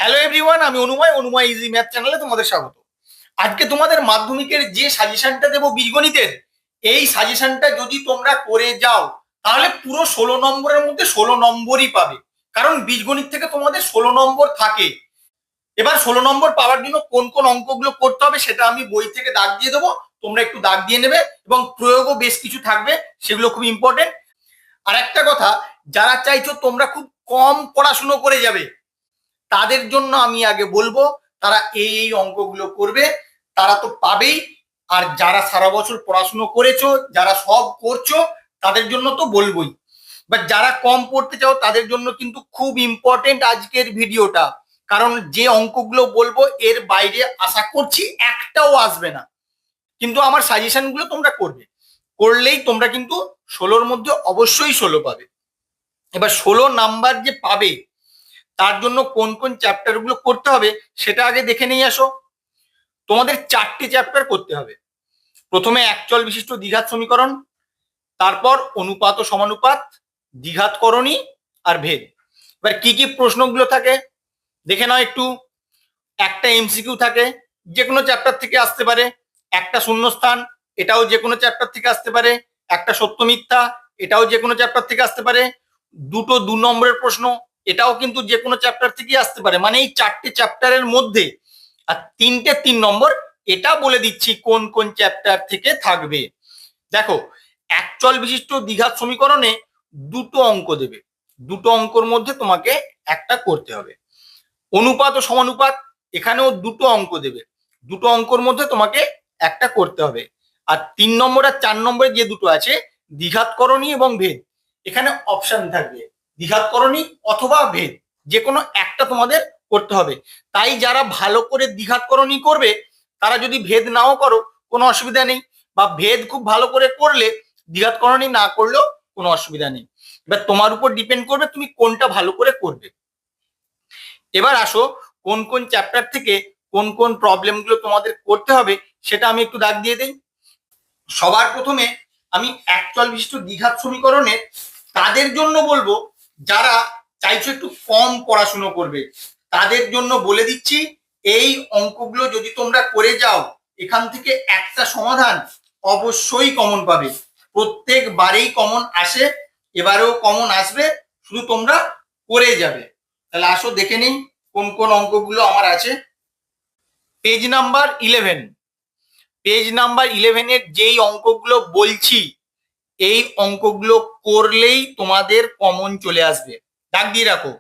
Hello everyone, আমি অনুময় easy math চ্যানেলে তোমাদের স্বাগত। আজকে তোমাদের মাধ্যমিকের যে সাজেশনটা দেবো বীজগণিতের, এই সাজেশনটা যদি তোমরা করে যাও তাহলে পুরো 16 নম্বরের মধ্যে 16 নম্বরই পাবে। কারণ বীজগণিত থেকে তোমাদের 16 নম্বর থাকে। এবার 16 নম্বর পাওয়ার জন্য কোন কোন অঙ্কগুলো করতে হবে সেটা আমি বই থেকে দাগ দিয়ে দেবো, তোমরা একটু দাগ দিয়ে নেবে এবং প্রয়োগও বেশ কিছু থাকবে, সেগুলো খুব ইম্পর্টেন্ট। আর একটা কথা, যারা চাইছো তোমরা খুব কম পড়াশুনো করে যাবে, তাদের জন্য আমি আগে বলবো তারা এই অঙ্কগুলো করবে, তারা তো পাবেই। আর যারা সারা বছর পড়াশুনো করেছো, যারা সব করছো, তাদের জন্য তো বলবোই। বাট যারা কম পড়তে চাও তাদের জন্য কিন্তু খুব ইম্পর্টেন্ট আজকের ভিডিওটা। কারণ যে অঙ্কগুলো বলবো এর বাইরে আশা করছি একটাও আসবে না। কিন্তু আমার সাজেশনগুলো তোমরা করবে, করলেই তোমরা কিন্তু 16-র মধ্যে অবশ্যই 16 পাবে। এবার 16 নাম্বার যে পাবে তার জন্য কোন কোন চ্যাপ্টার গুলো করতে হবে সেটা আগে দেখে নিয়ে আসো। তোমাদের 4টে চ্যাপ্টার করতে হবে। প্রথমে একচল বিশিষ্ট দ্বিঘাত সমীকরণ, তারপর অনুপাত ও সমানুপাত, দ্বিঘাতকরণী আর ভেদ। এবার কি কি প্রশ্নগুলো থাকে দেখে নাও একটু। একটা এমসিকিউ থাকে, যে কোনো চ্যাপ্টার থেকে আসতে পারে। একটা শূন্যস্থান, এটাও যে কোনো চ্যাপ্টার থেকে আসতে পারে। একটা সত্য মিথ্যা, এটাও যে কোনো চ্যাপ্টার থেকে আসতে পারে। দুটো 2 নম্বরের প্রশ্ন, এটাও কিন্তু যে কোনো চ্যাপ্টার থেকে আসতে পারে। মানে এই 4টে চ্যাপ্টারের মধ্যে, আর 3টে 3 নম্বর, এটা বলে দিচ্ছি কোন কোন চ্যাপ্টার থেকে থাকবে। দেখো, একচল বিশিষ্ট দ্বিঘাত সমীকরণে দুটো অঙ্ক দেবে, দুটো অঙ্কর মধ্যে তোমাকে একটা করতে হবে। অনুপাত ও সমানুপাত, এখানেও দুটো অঙ্ক দেবে, দুটো অঙ্কর মধ্যে তোমাকে একটা করতে হবে। আর 3 নম্বর আর 4 নম্বরে যে দুটো আছে, দ্বিঘাতকরণী এবং ভেদ, এখানে অপশন থাকবে দ্বিঘাতকরণী অথবা ভেদ, যে কোনো একটা তোমাদের করতে হবে। তাই যারা ভালো করে দ্বিঘাতকরণী করবে তারা যদি ভেদ নাও করো কোনো অসুবিধা নেই, বা ভেদ খুব ভালো করে করলে দ্বিঘাতকরণী না করলেও কোনো অসুবিধা নেই। এবার তোমার উপর ডিপেন্ড করবে তুমি কোনটা ভালো করে করবে। এবার আসো, কোন কোন চ্যাপ্টার থেকে কোন কোন প্রবলেমগুলো তোমাদের করতে হবে সেটা আমি একটু দাগ দিয়ে দিই। সবার প্রথমে আমি একচল বিশিষ্ট দ্বিঘাত সমীকরণের তাদের জন্য বলবো যারা চাইছো একটু কম পড়াশুনো করবে, তাদের জন্য বলে দিচ্ছি এই অঙ্কগুলো যদি তোমরা করে যাও এখান থেকে একটা সমাধান অবশ্যই কমন পাবে। প্রত্যেকবারেই কমন আসে, এবারেও কমন আসবে, শুধু তোমরা করে যাবে। তাহলে আসো দেখে নিই কোন কোন অঙ্কগুলো আমার আছে। পেজ নাম্বার 11, পেজ নাম্বার 11-এর যেই অঙ্কগুলো বলছি এই অঙ্কগুলো করলেই তোমাদের কমন চলে আসবে। দাগ দিয়ে রাখো।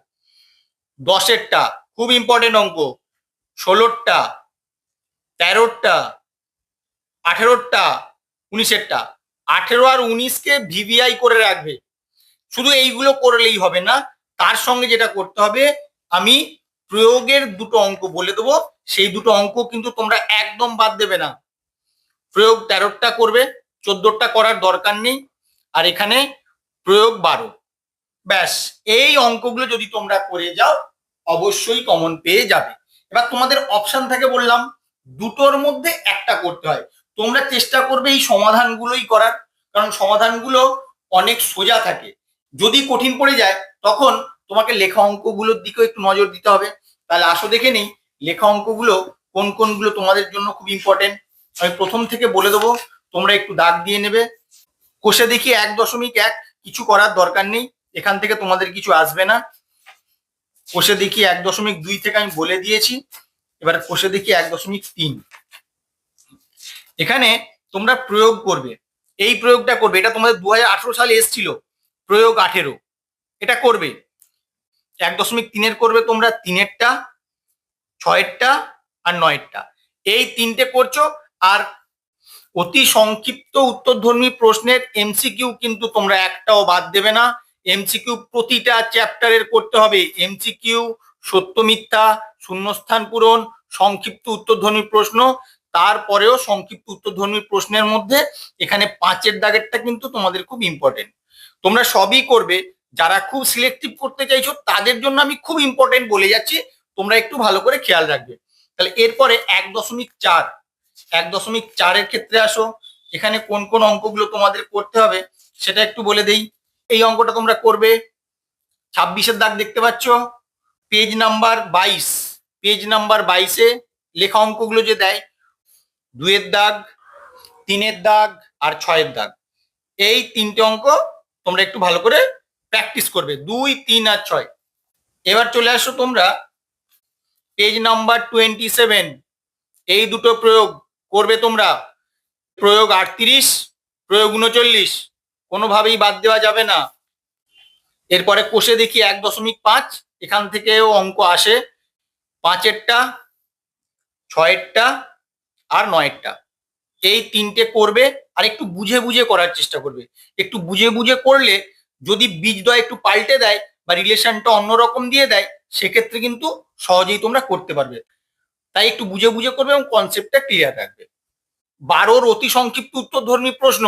10-এরটা খুব ইম্পর্টেন্ট অঙ্ক, 16-টা, 13-টা, 18-টা, 19-এরটা। 18 আর 19-কে ভিভিআই করে রাখবে। শুধু এইগুলো করলেই হবে না, তার সঙ্গে যেটা করতে হবে, আমি প্রয়োগের দুটো অঙ্ক বলে দেবো, সেই দুটো অঙ্ক কিন্তু তোমরা একদম বাদ দেবে না। প্রয়োগ 13টা করবে, 14টা করার দরকার নেই, আর এখানে প্রয়োগ 12। ব্যাস, এই অঙ্কগুলো যদি তোমরা করে যাও অবশ্যই কমন পেয়ে যাবে। এবার তোমাদের অপশন থাকে বললাম, দুটোর মধ্যে একটা করতে হয়। তোমরা চেষ্টা করবে এই সমাধানগুলোই করার, কারণ সমাধানগুলো অনেক সোজা থাকে। যদি কঠিন পড়ে যায় তখন তোমাকে লেখা অঙ্কগুলোর দিকেও একটু নজর দিতে হবে। তাহলে আসো দেখে নেই লেখা অঙ্কগুলো কোন কোনগুলো তোমাদের জন্য খুব ইম্পর্টেন্ট। আমি প্রথম থেকে বলে দেবো, তোমরা একটু দাগ দিয়ে নেবে। কোষে দেখি 1.1, কিছু করার দরকার নেই, এখান থেকে তোমাদের কিছু আসবে না। কোষে দেখি 1.2 থেকে আমি বলে দিয়েছি। এবার কোষে দেখি 1.3, এখানে তোমরা প্রয়োগ করবে। এই প্রয়োগটা করবে, এটা তোমাদের 2018 সালে এসেছিল, প্রয়োগ 18, এটা করবে। 1.3-এর করবে তোমরা 3-এরটা, 6-এরটা আর 9-এরটা, এই 3টে করছো। আর অতি সংক্ষিপ্ত উত্তরধর্মী প্রশ্নের এমসিকিউ কিন্তু তোমরা একটাও বাদ দেবে না। এমসিকিউ প্রতিটা চ্যাপ্টারের করতে হবে। এমসিকিউ, সত্য মিথ্যা, শূন্যস্থান পূরণ, সংক্ষিপ্ত উত্তরধর্মী প্রশ্ন, তারপরেও সংক্ষিপ্ত উত্তরধর্মী প্রশ্নের মধ্যে এখানে 5-এর দাগেরটা কিন্তু তোমাদের খুব ইম্পর্টেন্ট। তোমরা সবই করবে, যারা খুব সিলেক্টিভ করতে চাইছো তাদের জন্য আমি খুব ইম্পর্টেন্ট বলে যাচ্ছি, তোমরা একটু ভালো করে খেয়াল রাখবে। তাহলে এরপরে 1.4, 1.4-এর ক্ষেত্রে আসো। এখানে কোন কোন অঙ্কগুলো তোমাদের করতে হবে সেটা একটু বলে দেই। এই অঙ্কটা তোমরা করবে, 26-এর দাগ দেখতে পাচ্ছ, পেজ নাম্বার 22, পেজ নাম্বার 22-এ লেখা অঙ্কগুলো যে দেয়, 2-এর দাগ, 3-এর দাগ আর 6-এর দাগ, এই 3টে অঙ্ক তোমরা একটু ভালো করে প্র্যাকটিস করবে, 2, 3 আর 6। এবার চলে আসো তোমরা পেজ নাম্বার 27, এই দুটো প্রয়োগ করবে তোমরা, প্রয়োগ 38, প্রয়োগ 39, কোনোভাবেই বাদ দেওয়া যাবে না। এরপরে কোষে দেখি 1.5, এখান থেকেও অঙ্ক আসে, 5-এরটা, 6-এরটা আর 9-এরটা, এই 3টে করবে। আর একটু বুঝে বুঝে করার চেষ্টা করবে, একটু বুঝে বুঝে করলে যদি বীজদ্বয় একটু পাল্টে দেয় বা রিলেশনটা অন্যরকম দিয়ে দেয়, সেক্ষেত্রে কিন্তু সহজেই তোমরা করতে পারবে। তাই একটু বুঝে বুঝে করবে এবং কনসেপ্টটা ক্লিয়ার রাখবে। 12-র অতি সংক্ষিপ্ত উত্তরধর্মী প্রশ্ন,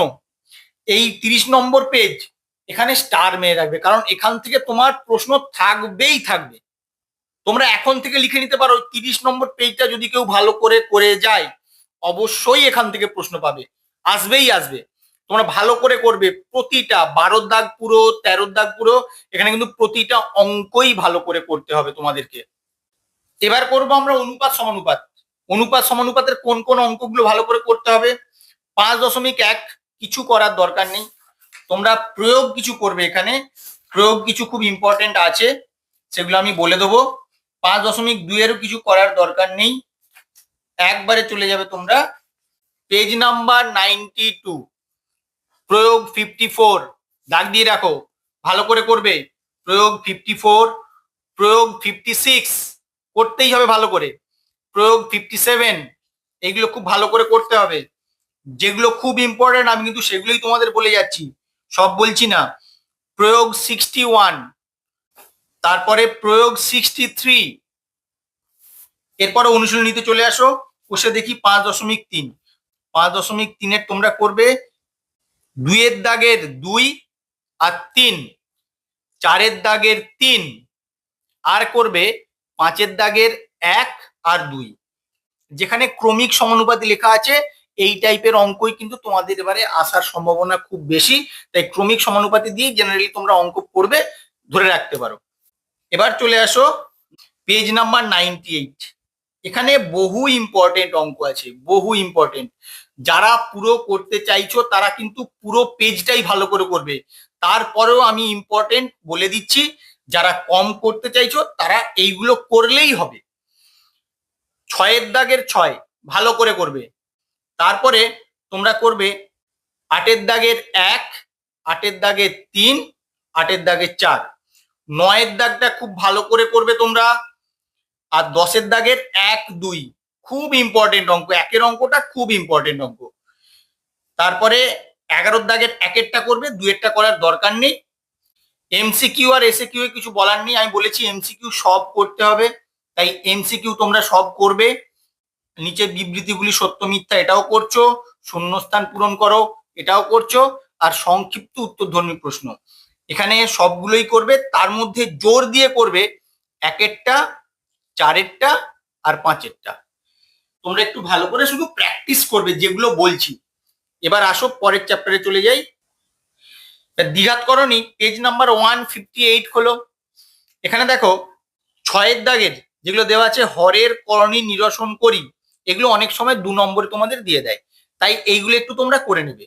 এই 30 নম্বর পেজ, এখানে স্টার মেরে রাখবে, কারণ এখান থেকে তোমার প্রশ্ন থাকবেই থাকবে। তোমরা এখন থেকে লিখে নিতে পারো, 30 নম্বর পেজটা যদি কেউ ভালো করে করে যায় অবশ্যই এখান থেকে প্রশ্ন পাবে, আসবেই আসবে। তোমরা ভালো করে করবে, প্রতিটা 12-র দাগ পুরো, 13-র দাগ পুরো, এখানে কিন্তু প্রতিটা অঙ্কই ভালো করে করতে হবে তোমাদেরকে। এবার করবো আমরা অনুপাত সমানুপাত। অনুপাত সমানুপাতের কোন কোন অঙ্কগুলো ভালো করে করতে হবে। 5.1 কিছু করার দরকার নেই, তোমরা প্রয়োগ কিছু করবে, এখানে প্রয়োগ কিছু খুব ইম্পর্টেন্ট আছে, সেগুলো আমি বলে দেবো। 5.2-এরও কিছু করার দরকার নেই, একবারে চলে যাবে তোমরা পেজ নাম্বার 92, প্রয়োগ 54, দাগ দিয়ে রাখো, ভালো করে করবে। প্রয়োগ 54, প্রয়োগ 56 করতেই হবে ভালো করে, প্রয়োগ 57, এগুলো খুব ভালো করে করতে হবে। যেগুলো খুব ইম্পর্টেন্ট আমি কিন্তু সেগুলোই তোমাদের বলে যাচ্ছি, সব বলছি না। প্রয়োগ 61, তারপরে প্রয়োগ 63, এরপরে অনুশীলনীতে চলে আসো, কোষে দেখি 5.3, 5.3-এর তোমরা করবে 2-এর দাগের 2 আর 3, 4-এর দাগের 3, আর করবে 5-এর দাগের 1 আর 2। যেখানে ক্রমিক সমানুপাতি লেখা আছে এই টাইপের অঙ্কই কিন্তু তোমাদের এবারে আসার সম্ভাবনা খুব বেশি, তাই ক্রমিক সমানুপাতি দিয়ে জেনারেলি তোমরা অঙ্ক করবে, ধরে রাখতে পারো। এবার চলে আসো পেজ নাম্বার 98, এখানে বহু ইম্পর্টেন্ট অঙ্ক আছে, বহু ইম্পর্টেন্ট। যারা পুরো করতে চাইছো তারা কিন্তু পুরো পেজটাই ভালো করে করবে, তারপরেও আমি ইম্পর্টেন্ট বলে দিচ্ছি, যারা কম করতে চাইছো তারা এইগুলো করলেই হবে। 6-এর দাগের 6 ভালো করে করবে, তারপরে তোমরা করবে 8-এর দাগের 1, 8-এর দাগের 3, 8-এর দাগের 4, 9-এর দাগটা খুব ভালো করে করবে তোমরা, আর 10-এর দাগের 1, 2 খুব ইম্পর্টেন্ট অঙ্ক, 1-এর অঙ্কটা খুব ইম্পর্টেন্ট অঙ্ক। তারপরে 11-র দাগের 1-এরটা করবে, 2-এরটা করার দরকার নেই। এমসিকিউ আর এসএকিউ এ কিছু বলার নেই, আমি বলেছি এমসিকিউ সব করতে হবে, তাই এমসিকিউ তোমরা সব করবে। নিচে বিবৃতিগুলি সত্য মিথ্যা এটাও করছো, শূন্যস্থান পূরণ করো এটাও করছো, আর সংক্ষিপ্ত উত্তরধর্মী প্রশ্ন এখানে সবগুলোই করবে, তার মধ্যে জোর দিয়ে করবে 1-এরটা, 4-এরটা আর 5-এরটা। তোমরা একটু ভালো করে শুধু প্র্যাকটিস করবে যেগুলো বলছি। এবার আসো পরের চ্যাপ্টারে চলে যাই। দ্বিঘাতকরণী পেজ নাম্বার 158 হলো, এখানে দেখো 6-এর দাগের যেগুলো দেওয়া আছে, হরের করণী নিরসন করি, এগুলো অনেক সময় 2 নম্বরে তোমাদের দিয়ে দেয়, তাই এইগুলো একটু তোমরা করে নেবে।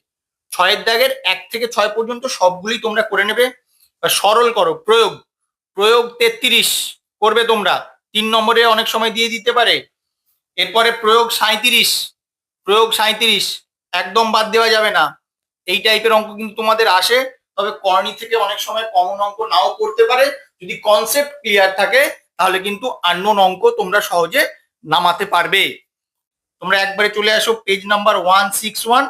6-এর দাগের 1 থেকে 6 পর্যন্ত সবগুলোই তোমরা করে নেবে। সরল করো, প্রয়োগ, প্রয়োগ 33 করবে তোমরা, 3 নম্বরে অনেক সময় দিয়ে দিতে পারে। এরপরে প্রয়োগ 37, প্রয়োগ 37 একদম বাদ দেওয়া যাবে না, এই টাইপের অঙ্ক কিন্তু তোমাদের আসে, তবে করণী থেকে অনেক সময় কমন অঙ্ক নাও করতে পারে। যদি কনসেপ্ট ক্লিয়ার থাকে তাহলে কিন্তু আননোন অঙ্ক তোমরা সহজে নামাতে পারবে। তোমরা একবারে চলে আসো পেজ নাম্বার 161,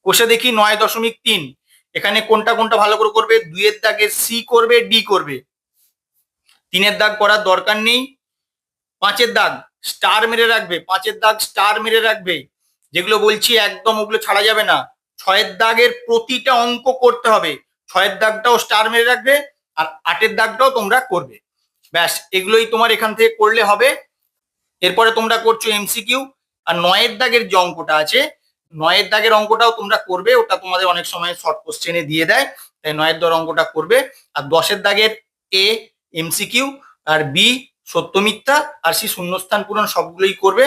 কোষে দেখি 9.3, এখানে কোনটা কোনটা ভালো করে করবে। 2-এর দাগের সি করবে, ডি করবে, 3-এর দাগ করার দরকার নেই। 5-এর দাগ স্টার মেরে রাখবে, 5-এর দাগ স্টার মেরে রাখবে, যেগুলো বলছি একদম ওগুলো ছাড়া যাবে না। 6-এর দাগের প্রতিটা অঙ্ক করতে হবে, 6-এর দাগটাও স্টার মেরে রাখবে, আর 8-এর দাগটাও তোমরা করবে। ব্যাস এগুলোই তোমার এখান থেকে করলে হবে। এরপরে তোমরা করছো এমসিকিউ, আর 9-এর দাগের যে অঙ্কটা আছে, 9-এর দাগের অঙ্কটাও তোমরা করবে, ওটা তোমাদের অনেক সময় শর্ট কোশ্চেনে দিয়ে দেয়, তাই 9-এর দাগের অঙ্কটা করবে। আর 10-এর দাগের এ এমসিকিউ আর বি সত্য মিথ্যা আর সেই শূন্যস্থান পূরণ সবগুলোই করবে।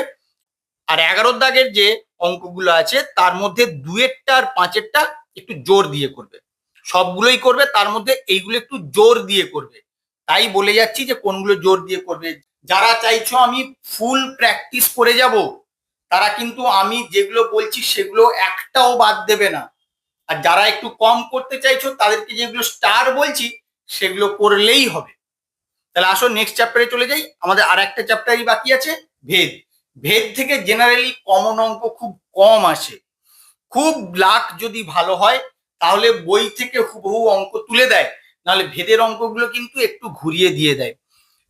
আর 11 দাগের যে অঙ্কগুলো আছে তার মধ্যে 2-এরটা আর 5-এরটা একটু জোর দিয়ে করবে। সবগুলোই করবে, তার মধ্যে এইগুলো একটু জোর দিয়ে করবে। তাই বলে যাচ্ছি যে কোনগুলো জোর দিয়ে করবে। যারা চাইছো আমি ফুল প্র্যাকটিস করে যাব, তারা কিন্তু আমি যেগুলো বলছি সেগুলো একটাও বাদ দেবে না। আর যারা একটু কম করতে চাইছো তাদেরকে যেগুলো স্টার বলছি সেগুলো করলেই হবে। তাহলে আসো নেক্সট চ্যাপ্টারে চলে যাই। আমাদের আর একটা চ্যাপ্টারই বাকি আছে, ভেদ। ভেদ থেকে জেনারেলি কমন অঙ্ক খুব কম আসে। খুব লাক যদি ভালো হয় তাহলে বই থেকে হুবহু অঙ্ক তুলে দেয়, নাহলে ভেদের অঙ্কগুলো কিন্তু একটু ঘুরিয়ে দিয়ে দেয়।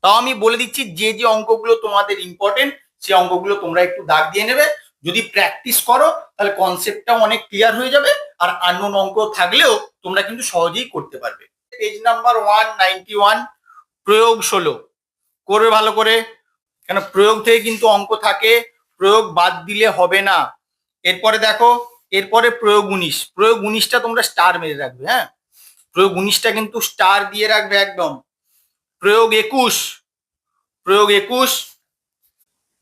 তাও আমি বলে দিচ্ছি যে যে অঙ্কগুলো তোমাদের ইম্পর্টেন্ট সেই অঙ্কগুলো তোমরা একটু দাগ দিয়ে নেবে। যদি প্র্যাকটিস করো তাহলে কনসেপ্টটাও অনেক ক্লিয়ার হয়ে যাবে, আর আননোন অঙ্ক থাকলেও তোমরা কিন্তু সহজেই করতে পারবে। পেজ নাম্বার 191, প্রয়োগ 16 করবে ভালো করে, কেন প্রয়োগ থেকে কিন্তু অঙ্ক থাকে, প্রয়োগ বাদ দিলে হবে না। এরপরে দেখো, এরপরে প্রয়োগ 19। প্রয়োগ 19টা তোমরা স্টার মেরে রাখবে। হ্যাঁ, প্রয়োগ 19টা কিন্তু স্টার দিয়ে রাখবে একদম। প্রয়োগ 21, প্রয়োগ 21,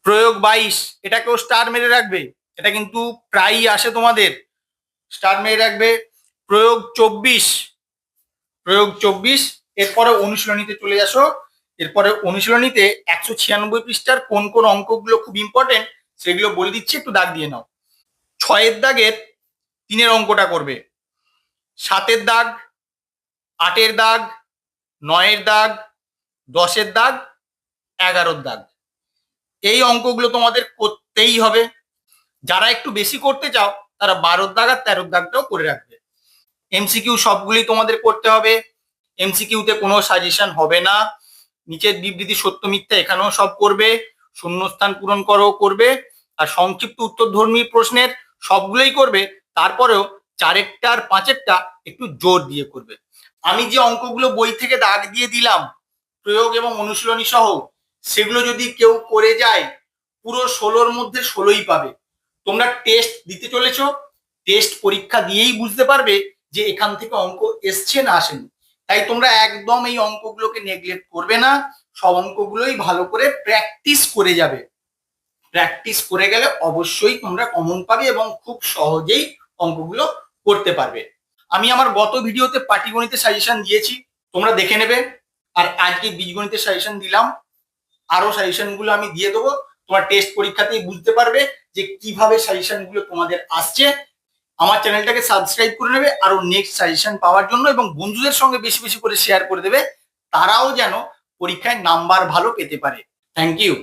প্রয়োগ 22 এটাকেও স্টার মেরে রাখবে। এটা কিন্তু প্রায়ই আসে তোমাদের, স্টার মেরে রাখবে। প্রয়োগ 24, প্রয়োগ 24। এরপরে অনুশীলনীতে চলে আসো। এরপরে অনুশীলনীতে 196 পৃষ্ঠার কোন কোন অঙ্কগুলো খুব ইম্পর্টেন্ট সেগুলো বলে দিচ্ছি, একটু দাগ দিয়ে নাও। 6-এর দাগের 3-এর অঙ্কটা করবে, 7-এর দাগ, 8-এর দাগ, 9-এর দাগ, 10-এর দাগ, 11-এর দাগ। এই অঙ্কগুলো তোমাদের করতেই হবে। যারা একটু বেশি করতে চাও তারা 12-এর দাগ আর 13-এর দাগটাও করে রাখবে। এমসিকিউ সবগুলি তোমাদের করতে হবে, এমসিকিউতে কোনো সাজেশন হবে না। নিচের বিবৃতি সত্য মিথ্যা এখানেও সব করবে, শূন্যস্থান পূরণ করো করবে, আর সংক্ষিপ্ত উত্তরধর্মী প্রশ্নের সবগুলোই করবে। তারপরেও 4-এরটা আর 5-এরটা একটু জোর দিয়ে করবে। আমি যে অঙ্কগুলো বই থেকে দাগ দিয়ে দিলাম প্রয়োগ এবং অনুশীলনী সহ, সেগুলো যদি কেউ করে যায় পুরো 16-র মধ্যে 16ই পাবে। তোমরা টেস্ট দিতে চলেছো, টেস্ট পরীক্ষা দিয়েই বুঝতে পারবে যে এখান থেকে অঙ্ক এসছে না আসেনি। তাই তোমরা একদম এই অঙ্কগুলোকে নেগলেক্ট করবে না, সব অঙ্কগুলোই ভালো করে প্র্যাকটিস করে যাবে। প্র্যাকটিস করে গেলে অবশ্যই তোমরা কমন পাবে এবং খুব সহজেই অঙ্কগুলো করতে পারবে। আমি আমার গত ভিডিওতে পাটিগণিতের সাজেশন দিয়েছি, তোমরা দেখে নেবে। আর আজকে বীজগণিতের সাজেশন দিলাম, আরো সাজেশনগুলো আমি দিয়ে দেবো। তোমার টেস্ট পরীক্ষাতেই বুঝতে পারবে যে কিভাবে সাজেশনগুলো তোমাদের আসছে। আমার চ্যানেলটাকে সাবস্ক্রাইব করে নেবে আরো নেক্সট সাজেশন পাওয়ার জন্য, এবং বন্ধুদের সঙ্গে বেশি বেশি করে শেয়ার করে দেবে, তারাও যেন পরীক্ষায় নাম্বার ভালো পেতে পারে। Thank you.